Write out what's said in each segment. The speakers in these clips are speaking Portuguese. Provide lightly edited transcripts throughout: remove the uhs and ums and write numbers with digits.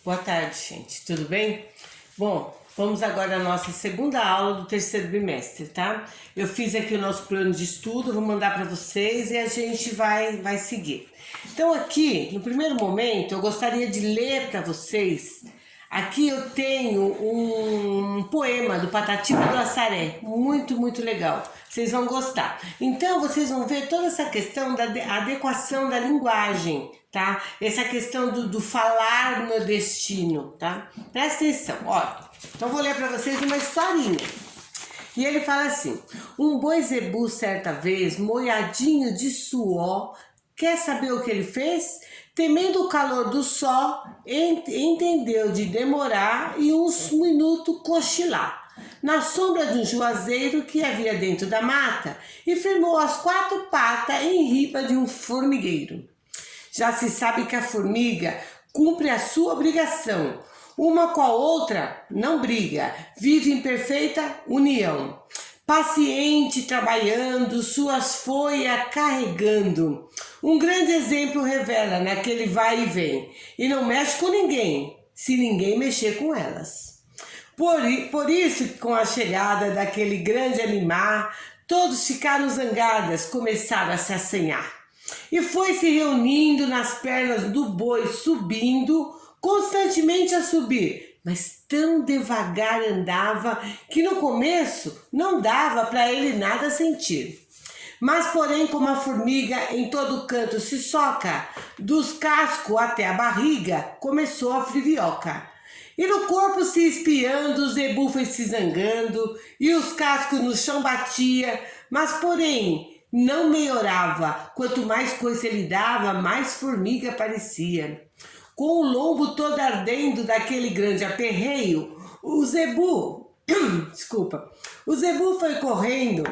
Boa tarde, gente. Tudo bem? Bom, vamos agora à nossa segunda aula do terceiro bimestre, tá? Eu fiz aqui o nosso plano de estudo, vou mandar para vocês e a gente vai seguir. Então aqui, no primeiro momento, eu gostaria de ler para vocês. Aqui eu tenho um poema do Patativa do Assaré, muito legal. Vocês vão gostar. Então vocês vão ver toda essa questão da adequação da linguagem, tá? Essa questão do falar nordestino, tá? Presta atenção, olha. Então vou ler para vocês uma historinha. E ele fala assim: um boi zebu certa vez, molhadinho de suor, quer saber o que ele fez? Temendo o calor do sol, entendeu de demorar e uns minutos cochilar na sombra de um juazeiro que havia dentro da mata e firmou as quatro patas em riba de um formigueiro. Já se sabe que a formiga cumpre a sua obrigação, uma com a outra não briga, vive em perfeita união. Paciente, trabalhando, suas folhas carregando. Um grande exemplo revela naquele vai e vem. E não mexe com ninguém, se ninguém mexer com elas. Por isso, com a chegada daquele grande animal, todos ficaram zangadas, começaram a se assanhar. E foi se reunindo nas pernas do boi, subindo, constantemente a subir. Mas tão devagar andava que no começo não dava para ele nada sentir. Mas porém, como a formiga em todo canto se soca, dos cascos até a barriga, começou a frivioca. E no corpo se espiando, o zebu foi se zangando, e os cascos no chão batia, mas porém não melhorava. Quanto mais coisa ele dava, mais formiga parecia. Com o lombo todo ardendo daquele grande aperreio, o zebu foi correndo,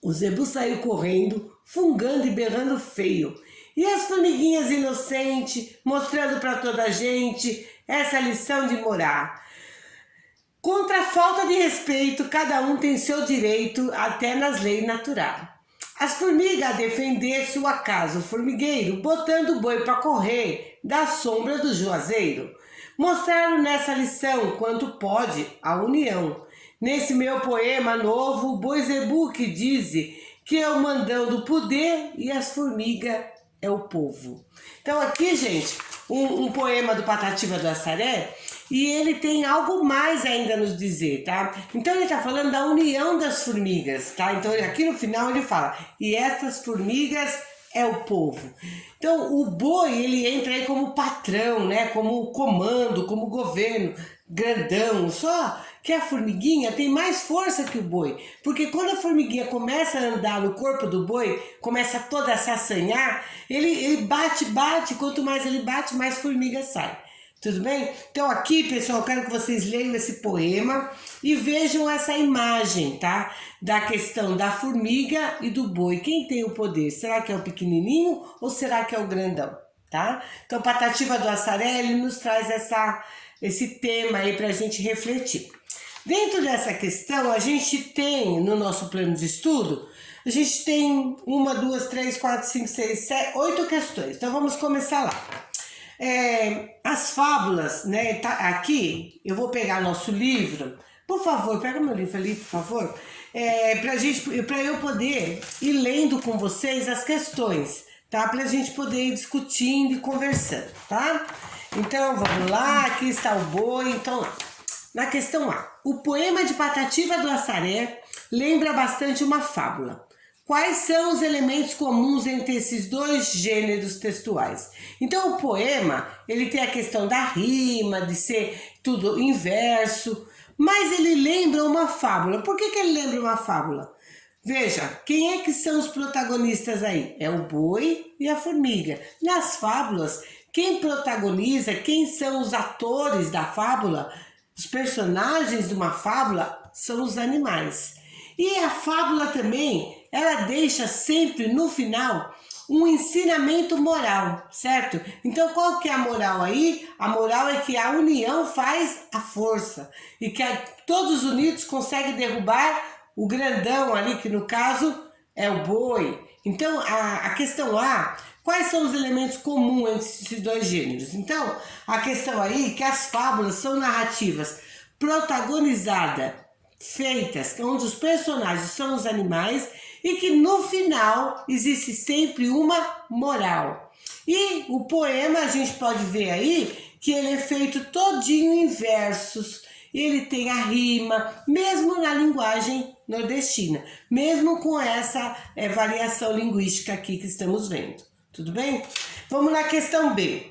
o zebu saiu correndo, fungando e berrando feio. E as formiguinhas inocentes, mostrando para toda a gente essa lição de morar. Contra a falta de respeito, cada um tem seu direito, até nas leis naturais. As formigas a defender sua casa, o formigueiro, botando o boi para correr da sombra do juazeiro. Mostraram nessa lição quanto pode a união. Nesse meu poema novo, o boi zebu que diz que é o mandão do poder e as formigas é o povo. Então aqui, gente, um poema do Patativa do Assaré, e ele tem algo mais ainda a nos dizer, tá? Então ele tá falando da união das formigas, tá? Então aqui no final ele fala, e essas formigas é o povo. Então o boi, ele entra aí como patrão, né? Como comando, como governo, grandão, só que a formiguinha tem mais força que o boi, porque quando a formiguinha começa a andar no corpo do boi, começa toda a se assanhar, ele bate, quanto mais ele bate, mais formiga sai. Tudo bem? Então aqui, pessoal, eu quero que vocês leiam esse poema e vejam essa imagem, tá? Da questão da formiga e do boi. Quem tem o poder? Será que é o pequenininho ou será que é o grandão? Tá? Então, Patativa do Assaré, ele nos traz esse tema aí pra gente refletir. Dentro dessa questão, a gente tem, no nosso plano de estudo, a gente tem 1, 2, 3, 4, 5, 6, 7, 8 questões. Então, vamos começar lá. As fábulas, né? Tá aqui, eu vou pegar nosso livro. Por favor, pega meu livro ali, por favor. Para eu poder ir lendo com vocês as questões, tá? Pra gente poder ir discutindo e conversando, tá? Então, vamos lá, aqui está o boi. Então, na questão A, o poema de Patativa do Assaré lembra bastante uma fábula. Quais são os elementos comuns entre esses dois gêneros textuais? Então o poema, ele tem a questão da rima, de ser tudo inverso, mas ele lembra uma fábula. Por que ele lembra uma fábula? Veja, quem é que são os protagonistas aí? É o boi e a formiga. Nas fábulas, quem protagoniza, quem são os atores da fábula, os personagens de uma fábula são os animais. E a fábula também, ela deixa sempre no final um ensinamento moral, certo? Então qual que é a moral aí? A moral é que a união faz a força e que todos unidos conseguem derrubar o grandão ali, que no caso É o boi. Então, a questão A, quais são os elementos comuns entre esses dois gêneros? Então, a questão aí é que as fábulas são narrativas protagonizadas, feitas, onde os personagens são os animais e que no final existe sempre uma moral. E o poema a gente pode ver aí que ele é feito todinho em versos, ele tem a rima, mesmo na linguagem nordestina, mesmo com essa variação linguística aqui que estamos vendo. Tudo bem? Vamos na questão B.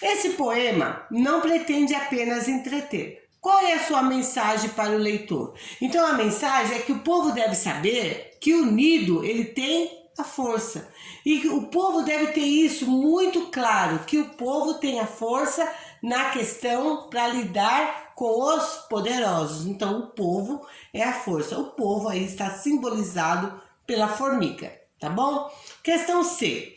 Esse poema não pretende apenas entreter. Qual é a sua mensagem para o leitor? Então a mensagem é que o povo deve saber que unido ele tem a força. E que o povo deve ter isso muito claro, que o povo tem a força na questão para lidar com os poderosos. Então o povo é a força. O povo aí está simbolizado pela formiga, tá bom? Questão C.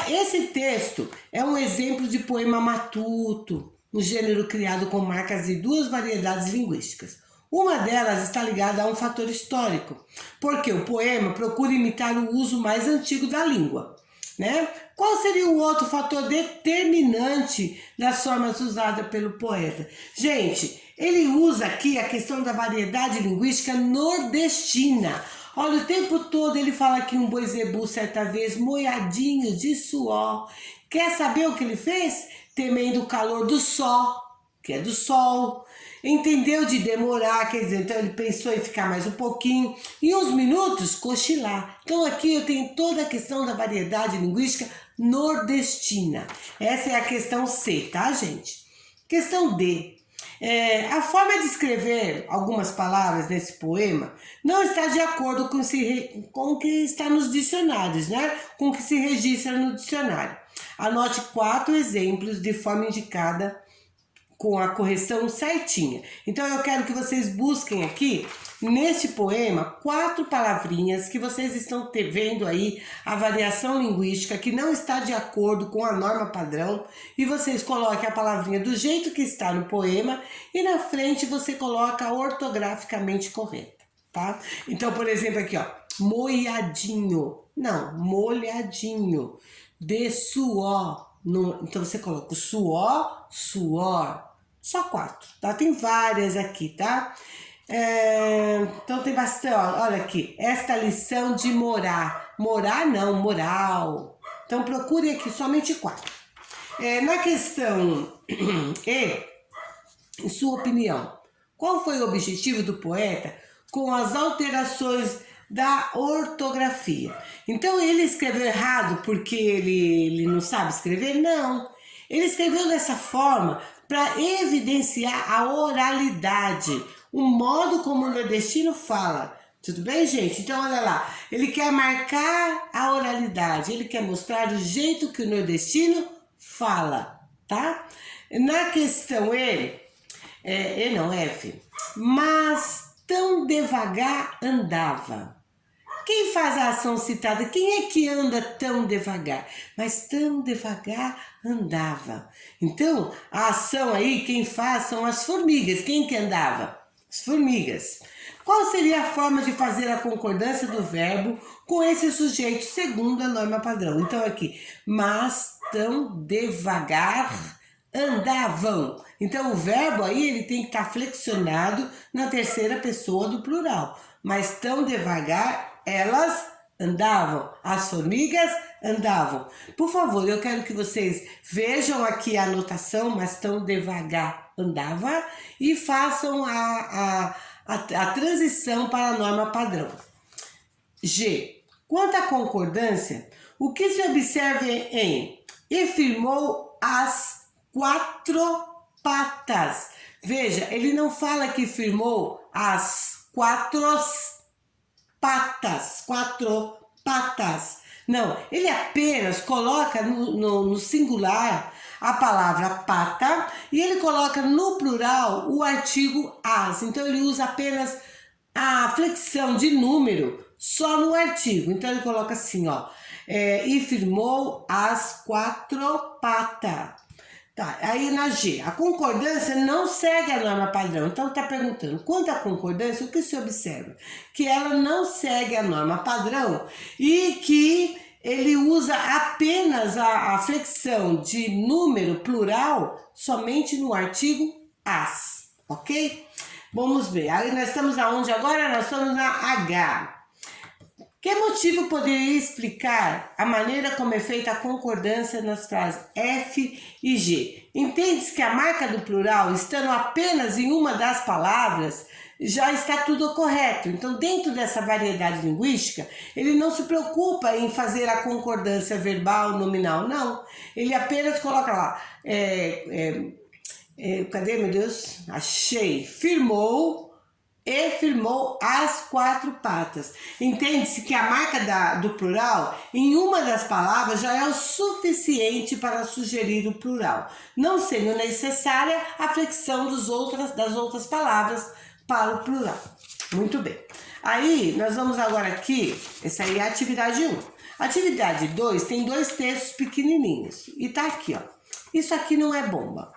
Esse texto é um exemplo de poema matuto, um gênero criado com marcas de duas variedades linguísticas. Uma delas está ligada a um fator histórico, porque o poema procura imitar o uso mais antigo da língua, né? Qual seria o outro fator determinante das formas usadas pelo poeta? Gente, ele usa aqui a questão da variedade linguística nordestina. Olha, o tempo todo ele fala que um boi zebu certa vez molhadinho de suor. Quer saber o que ele fez? Temendo o calor do sol, que é do sol. Entendeu de demorar, quer dizer, então ele pensou em ficar mais um pouquinho. E uns minutos, cochilar. Então aqui eu tenho toda a questão da variedade linguística nordestina. Essa é a questão C, tá, gente? Questão D. A forma de escrever algumas palavras nesse poema não está de acordo com o que está nos dicionários, né? Com o que se registra no dicionário. Anote 4 exemplos de forma indicada com a correção certinha. Então eu quero que vocês busquem aqui, neste poema, 4 palavrinhas que vocês estão vendo aí, a variação linguística que não está de acordo com a norma padrão, e vocês coloquem a palavrinha do jeito que está no poema, e na frente você coloca ortograficamente correta, tá? Então, por exemplo, aqui, ó, molhadinho, não, molhadinho, de suor, então você coloca o suor, suor, só 4, tá? Tem várias aqui, tá? Então tem bastante, olha aqui, esta lição de morar, morar não, moral. Então procure aqui somente 4. Na questão E, em sua opinião, qual foi o objetivo do poeta com as alterações da ortografia? Então ele escreveu errado porque ele não sabe escrever? Não, ele escreveu dessa forma para evidenciar a oralidade, o modo como o nordestino fala. Tudo bem, gente? Então, olha lá. Ele quer marcar a oralidade. Ele quer mostrar o jeito que o nordestino fala, tá? Na questão F. Mas tão devagar andava. Quem faz a ação citada? Quem é que anda tão devagar? Mas tão devagar andava. Então, a ação aí, quem faz são as formigas. Quem que andava? As formigas. Qual seria a forma de fazer a concordância do verbo com esse sujeito segundo a norma padrão? Então aqui, mas tão devagar andavam. Então o verbo aí ele tem que estar flexionado na terceira pessoa do plural. Mas tão devagar elas andavam. As formigas andavam. Por favor, eu quero que vocês vejam aqui a anotação, mas tão devagar andava, e façam a transição para a norma padrão. G. Quanto à concordância, o que se observa em e firmou as 4 patas. Veja, ele não fala que firmou as 4 patas, 4 patas. Não, ele apenas coloca no singular a palavra pata e ele coloca no plural o artigo as. Então ele usa apenas a flexão de número só no artigo. Então ele coloca assim, ó, e firmou as 4 patas. Tá, aí na G, a concordância não segue a norma padrão. Então tá perguntando, quanto à concordância, o que se observa? Que ela não segue a norma padrão e que ele usa apenas a flexão de número plural somente no artigo as, ok? Vamos ver, aí nós estamos aonde agora? Nós estamos na H. Que motivo poderia explicar a maneira como é feita a concordância nas frases F e G? Entende-se que a marca do plural, estando apenas em uma das palavras, já está tudo correto. Então, dentro dessa variedade linguística, ele não se preocupa em fazer a concordância verbal, nominal, não. Ele apenas coloca lá, cadê, meu Deus? Achei. Firmou e firmou as quatro patas. Entende-se que a marca do plural em uma das palavras já é o suficiente para sugerir o plural, não sendo necessária a flexão das outras palavras para o plural. Muito bem. Aí, nós vamos agora aqui, essa aí é a atividade 1. Atividade 2 tem 2 textos pequenininhos. E tá aqui, ó. Isso aqui não é bomba.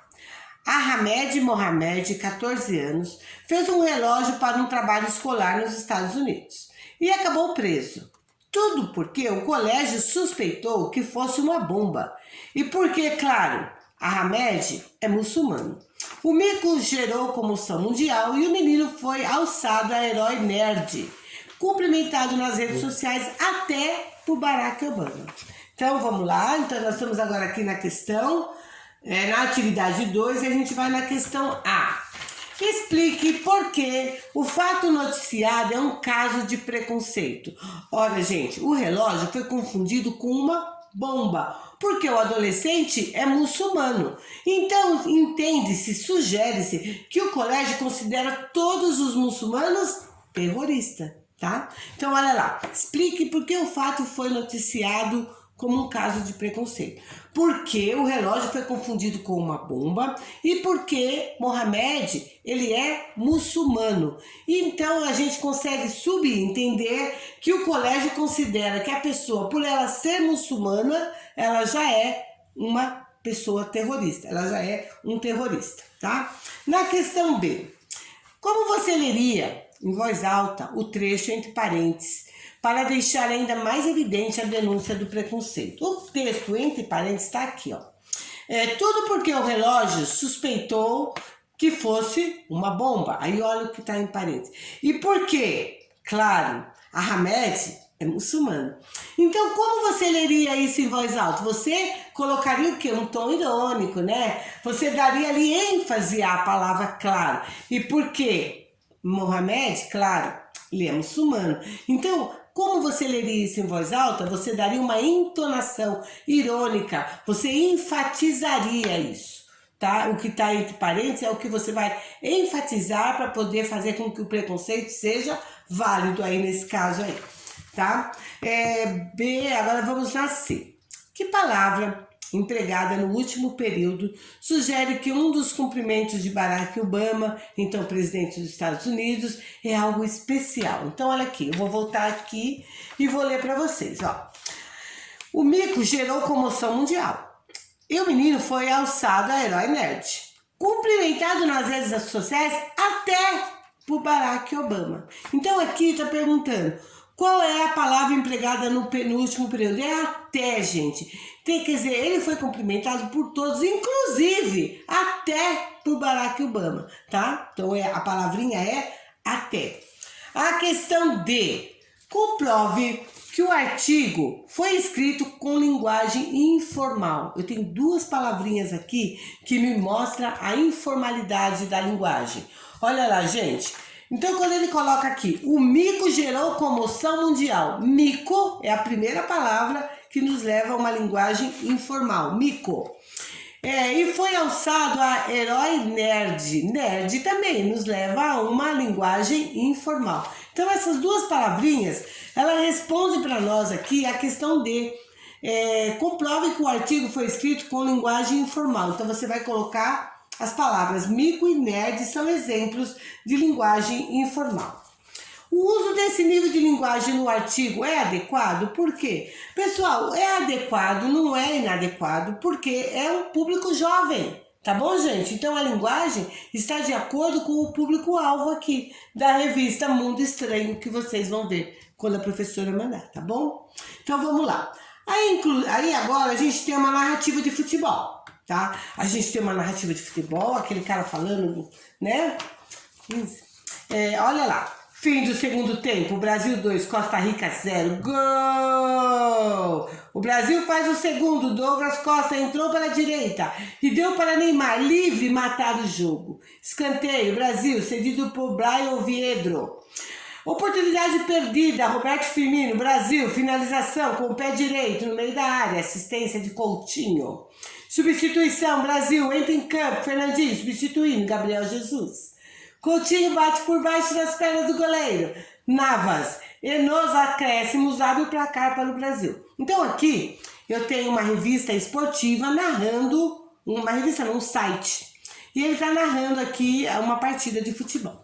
Ahmed Mohamed, 14 anos, fez um relógio para um trabalho escolar nos Estados Unidos e acabou preso. Tudo porque o colégio suspeitou que fosse uma bomba e porque, claro, Ahmed é muçulmano. O mico gerou comoção mundial e o menino foi alçado a herói nerd, cumprimentado nas redes sociais até por Barack Obama. Então vamos lá, então nós estamos agora aqui na questão... na atividade 2, a gente vai na questão A. Explique por que o fato noticiado é um caso de preconceito. Olha, gente, o relógio foi confundido com uma bomba, porque o adolescente é muçulmano. Então, entende-se, sugere-se que o colégio considera todos os muçulmanos terroristas, tá? Então, olha lá, explique por que o fato foi noticiado como um caso de preconceito. Porque o relógio foi confundido com uma bomba e porque Mohamed, ele é muçulmano. Então a gente consegue subentender que o colégio considera que a pessoa, por ela ser muçulmana, ela já é uma pessoa terrorista, ela já é um terrorista, tá? Na questão B, como você leria em voz alta o trecho entre parênteses para deixar ainda mais evidente a denúncia do preconceito? O texto entre parênteses está aqui, ó. Tudo porque o relógio suspeitou que fosse uma bomba. Aí olha o que está em parênteses. E por quê? Claro, Ahmed é muçulmano. Então, como você leria isso em voz alta? Você colocaria o quê? Um tom irônico, né? Você daria ali ênfase à palavra claro. E por quê? Mohamed, claro, ele é muçulmano. Então, como você leria isso em voz alta? Você daria uma entonação irônica, você enfatizaria isso, tá? O que está entre parênteses é o que você vai enfatizar para poder fazer com que o preconceito seja válido aí nesse caso aí, tá? B, agora vamos na C. Que palavra empregada no último período sugere que um dos cumprimentos de Barack Obama, então presidente dos Estados Unidos, é algo especial? Então olha aqui, eu vou voltar aqui e vou ler para vocês, ó. O mico gerou comoção mundial e o menino foi alçado a herói nerd, cumprimentado nas redes sociais até por Barack Obama. Então aqui está perguntando qual é a palavra empregada no último período. É até, gente. Quer dizer, ele foi cumprimentado por todos, inclusive até por Barack Obama, tá? Então a palavrinha é até. A questão D. Comprove que o artigo foi escrito com linguagem informal. Eu tenho 2 palavrinhas aqui que me mostram a informalidade da linguagem. Olha lá, gente. Então, quando ele coloca aqui, o mico gerou comoção mundial. Mico é a primeira palavra que nos leva a uma linguagem informal. Mico. E foi alçado a herói nerd. Nerd também nos leva a uma linguagem informal. Então, essas 2 palavrinhas, ela responde para nós aqui a questão D. Comprove que o artigo foi escrito com linguagem informal. Então, você vai colocar... As palavras mico e nerd são exemplos de linguagem informal. O uso desse nível de linguagem no artigo é adequado? Por quê? Pessoal, é adequado, não é inadequado, porque é um público jovem. Tá bom, gente? Então a linguagem está de acordo com o público-alvo aqui da revista Mundo Estranho que vocês vão ver quando a professora mandar, tá bom? Então vamos lá. Aí agora a gente tem uma narrativa de futebol, tá? A gente tem uma narrativa de futebol, aquele cara falando, né? Olha lá. Fim do segundo tempo, Brasil 2, Costa Rica 0. Gol! O Brasil faz o segundo, Douglas Costa entrou pela direita e deu para Neymar, livre, matar o jogo. Escanteio, Brasil, cedido por Brian Oviedo. Oportunidade perdida, Roberto Firmino, Brasil, finalização com o pé direito no meio da área, assistência de Coutinho. Substituição, Brasil, entra em campo, Fernandinho, substituindo Gabriel Jesus. Coutinho bate por baixo das pernas do goleiro. Navas, e nos acréscimos, abre o placar para o Brasil. Então aqui eu tenho uma revista esportiva narrando, um site. E ele está narrando aqui uma partida de futebol.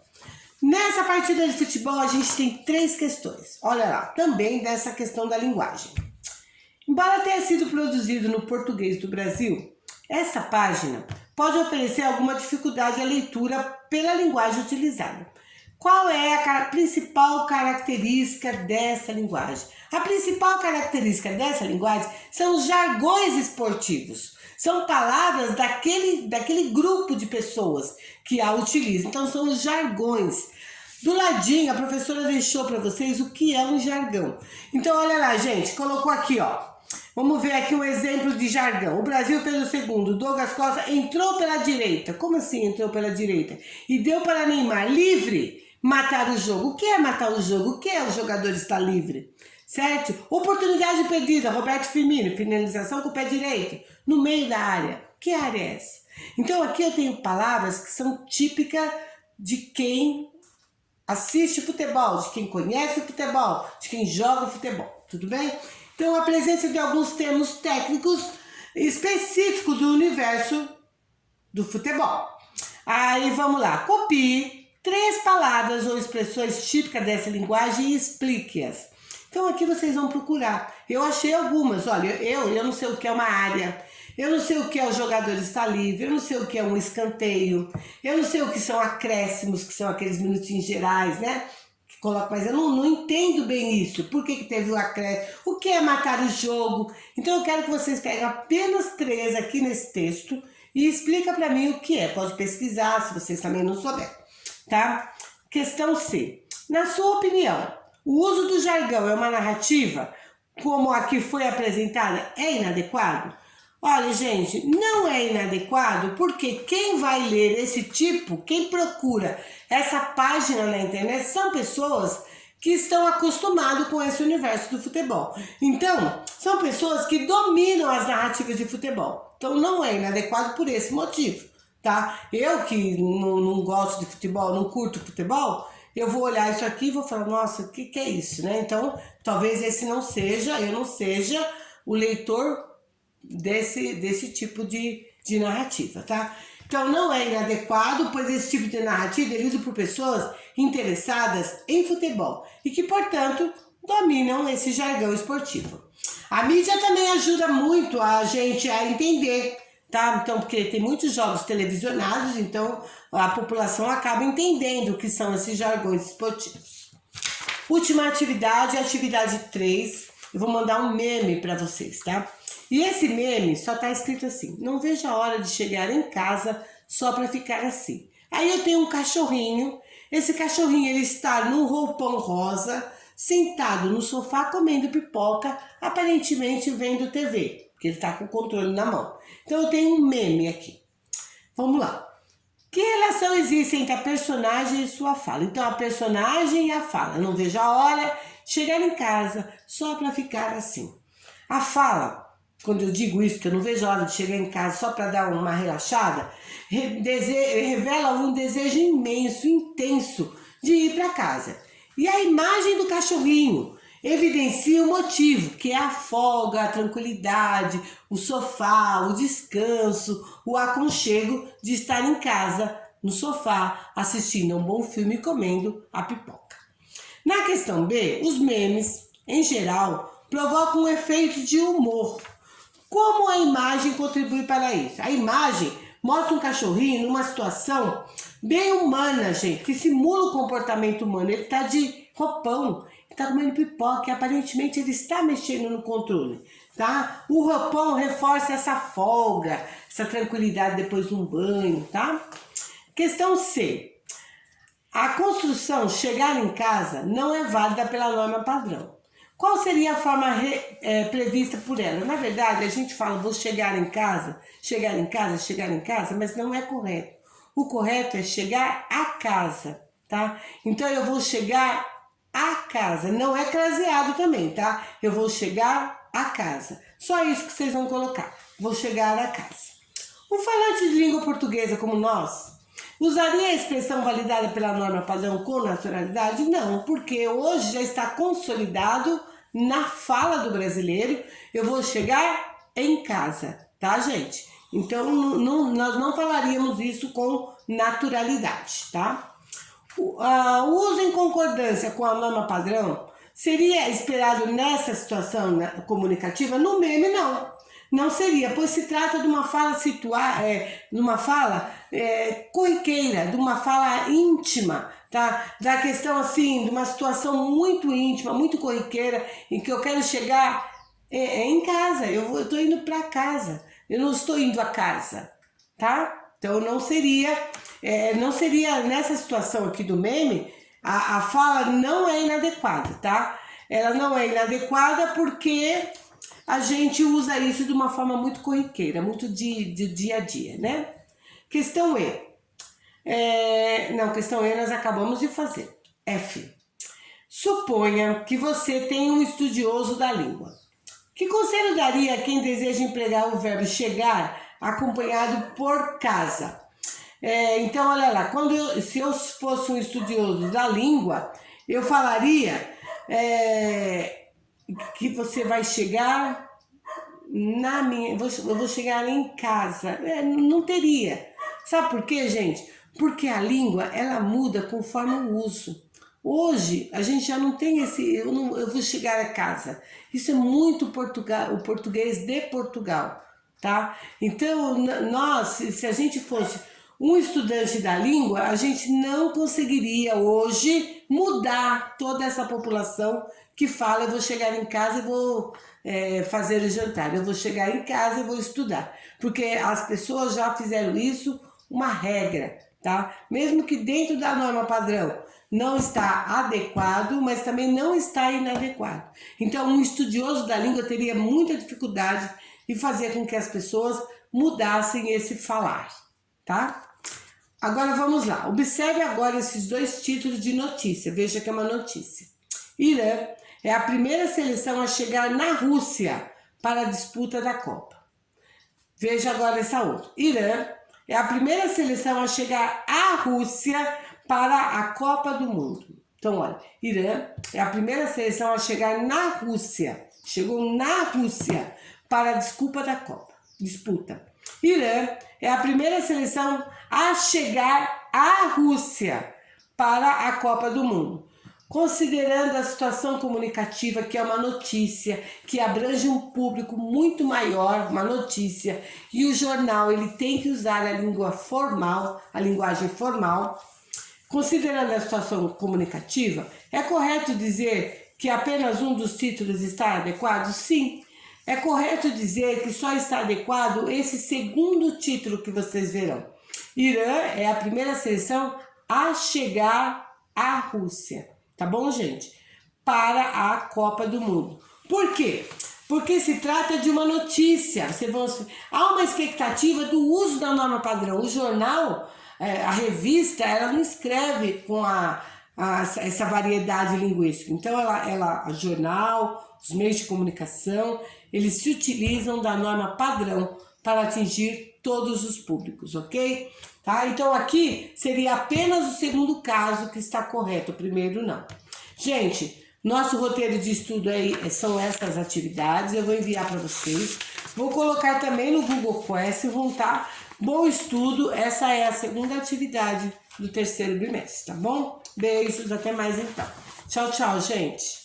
Nessa partida de futebol a gente tem 3 questões. Olha lá, também dessa questão da linguagem. Embora tenha sido produzido no português do Brasil, essa página pode oferecer alguma dificuldade à leitura pela linguagem utilizada. Qual é a principal característica dessa linguagem? A principal característica dessa linguagem são os jargões esportivos. São palavras daquele grupo de pessoas que a utilizam. Então, são os jargões. Do ladinho, a professora deixou para vocês o que é um jargão. Então, olha lá, gente. Colocou aqui, ó. Vamos ver aqui um exemplo de jargão. O Brasil fez o segundo. Douglas Costa entrou pela direita. Como assim entrou pela direita? E deu para Neymar, livre, matar o jogo. O que é matar o jogo? O que é o jogador estar livre? Certo? Oportunidade perdida. Roberto Firmino, finalização com o pé direito, no meio da área. Que área é essa? Então aqui eu tenho palavras que são típicas de quem assiste futebol, de quem conhece o futebol, de quem joga futebol. Tudo bem? Então, a presença de alguns termos técnicos específicos do universo do futebol. Aí, vamos lá. Copie 3 palavras ou expressões típicas dessa linguagem e explique-as. Então, aqui vocês vão procurar. Eu achei algumas. Olha, eu não sei o que é uma área. Eu não sei o que é o jogador estar livre. Eu não sei o que é um escanteio. Eu não sei o que são acréscimos, que são aqueles minutinhos gerais, né? Mas eu não entendo bem isso. Por que teve o acréscimo? O que é matar o jogo? Então eu quero que vocês peguem apenas 3 aqui nesse texto e explica para mim o que é. Pode pesquisar se vocês também não souberem, tá? Questão C. Na sua opinião, o uso do jargão é uma narrativa como a que foi apresentada é inadequado? Olha, gente, não é inadequado porque quem vai ler esse tipo, quem procura essa página na internet são pessoas que estão acostumadas com esse universo do futebol. Então, são pessoas que dominam as narrativas de futebol. Então, não é inadequado por esse motivo, tá? Eu que não gosto de futebol, não curto futebol, eu vou olhar isso aqui e vou falar, nossa, o que é isso, né? Então, talvez esse eu não seja o leitor desse tipo de narrativa, tá? Então não é inadequado, pois esse tipo de narrativa é lido por pessoas interessadas em futebol e que, portanto, dominam esse jargão esportivo. A mídia também ajuda muito a gente a entender, tá? Então, porque tem muitos jogos televisionados, então a população acaba entendendo o que são esses jargões esportivos. Última atividade, atividade 3. Eu vou mandar um meme para vocês, tá? E esse meme só tá escrito assim: não vejo a hora de chegar em casa só para ficar assim. Aí eu tenho um cachorrinho, esse cachorrinho ele está num roupão rosa, sentado no sofá comendo pipoca, aparentemente vendo TV, porque ele tá com o controle na mão. Então eu tenho um meme aqui. Vamos lá. Que relação existe entre a personagem e sua fala? Então a personagem e a fala. Eu não vejo a hora de chegar em casa só para ficar assim. A fala, quando eu digo isso, que eu não vejo a hora de chegar em casa só para dar uma relaxada, revela um desejo imenso, intenso de ir para casa. E a imagem do cachorrinho evidencia o motivo, que é a folga, a tranquilidade, o sofá, o descanso, o aconchego de estar em casa, no sofá, assistindo a um bom filme e comendo a pipoca. Na questão B, os memes, em geral, provocam um efeito de humor. Como a imagem contribui para isso? A imagem mostra um cachorrinho numa situação bem humana, gente, que simula o comportamento humano. Ele está de roupão, está comendo pipoca e aparentemente ele está mexendo no controle, tá? O roupão reforça essa folga, essa tranquilidade depois de um banho, tá? Questão C. A construção chegar em casa não é válida pela norma padrão. Qual seria a forma prevista por ela? Na verdade, a gente fala, vou chegar em casa, mas não é correto. O correto é chegar a casa, tá? Então, eu vou chegar a casa, não é craseado também, tá? Eu vou chegar a casa. Só isso que vocês vão colocar. Vou chegar a casa. O falante de língua portuguesa como nós, usaria a expressão validada pela norma padrão com naturalidade? Não, porque hoje já está consolidado na fala do brasileiro, eu vou chegar em casa, tá, gente? Então, nós não falaríamos isso com naturalidade, tá? O uso em concordância com a norma padrão seria esperado nessa situação comunicativa? No meme, não. Não seria, pois se trata de uma fala corriqueira, de uma fala íntima, tá? Da questão assim, de uma situação muito íntima, muito corriqueira, em que eu quero chegar em casa, eu estou indo para casa, eu não estou indo a casa, tá? Então não seria nessa situação aqui do meme, a fala não é inadequada, tá? Ela não é inadequada porque a gente usa isso de uma forma muito corriqueira, muito de dia a dia, né? Questão E. Questão E nós acabamos de fazer. F. Suponha que você tem um estudioso da língua. Que conselho daria a quem deseja empregar o verbo chegar acompanhado por casa? Então, olha lá, se eu fosse um estudioso da língua, eu falaria que você vai chegar eu vou chegar em casa. Não teria. Sabe por quê, gente? Porque a língua, ela muda conforme o uso. Hoje, a gente já não tem eu vou chegar a casa. Isso é muito o português de Portugal, tá? Então, se a gente fosse um estudante da língua, a gente não conseguiria hoje mudar toda essa população que fala, eu vou chegar em casa e vou fazer o jantar, eu vou chegar em casa e vou estudar. Porque as pessoas já fizeram isso uma regra, tá? Mesmo que dentro da norma padrão não está adequado, mas também não está inadequado. Então, um estudioso da língua teria muita dificuldade em fazer com que as pessoas mudassem esse falar, tá? Agora vamos lá, observe agora esses dois títulos de notícia, veja que é uma notícia. Irã é a primeira seleção a chegar na Rússia para a disputa da Copa. Veja agora essa outra. Irã é a primeira seleção a chegar à Rússia para a Copa do Mundo. Então, olha, Irã é a primeira seleção a chegar na Rússia. Chegou na Rússia para a disputa. Irã é a primeira seleção a chegar à Rússia para a Copa do Mundo. Considerando a situação comunicativa, que é uma notícia, que abrange um público muito maior, uma notícia, e o jornal ele tem que usar a língua formal, a linguagem formal, considerando a situação comunicativa, é correto dizer que apenas um dos títulos está adequado? Sim. É correto dizer que só está adequado esse segundo título que vocês verão. Irã é a primeira seleção a chegar à Rússia. Tá bom, gente? Para a Copa do Mundo. Por quê? Porque se trata de uma notícia. Há uma expectativa do uso da norma padrão. O jornal, a revista, ela não escreve com essa variedade linguística. Então, o jornal, os meios de comunicação, eles se utilizam da norma padrão para atingir todos os públicos, ok? Tá? Então aqui seria apenas o segundo caso que está correto, o primeiro não. Gente, nosso roteiro de estudo aí são essas atividades, eu vou enviar para vocês. Vou colocar também no Google Classroom, tá? Bom estudo, essa é a segunda atividade do terceiro bimestre, tá bom? Beijos, até mais então. Tchau, tchau, gente.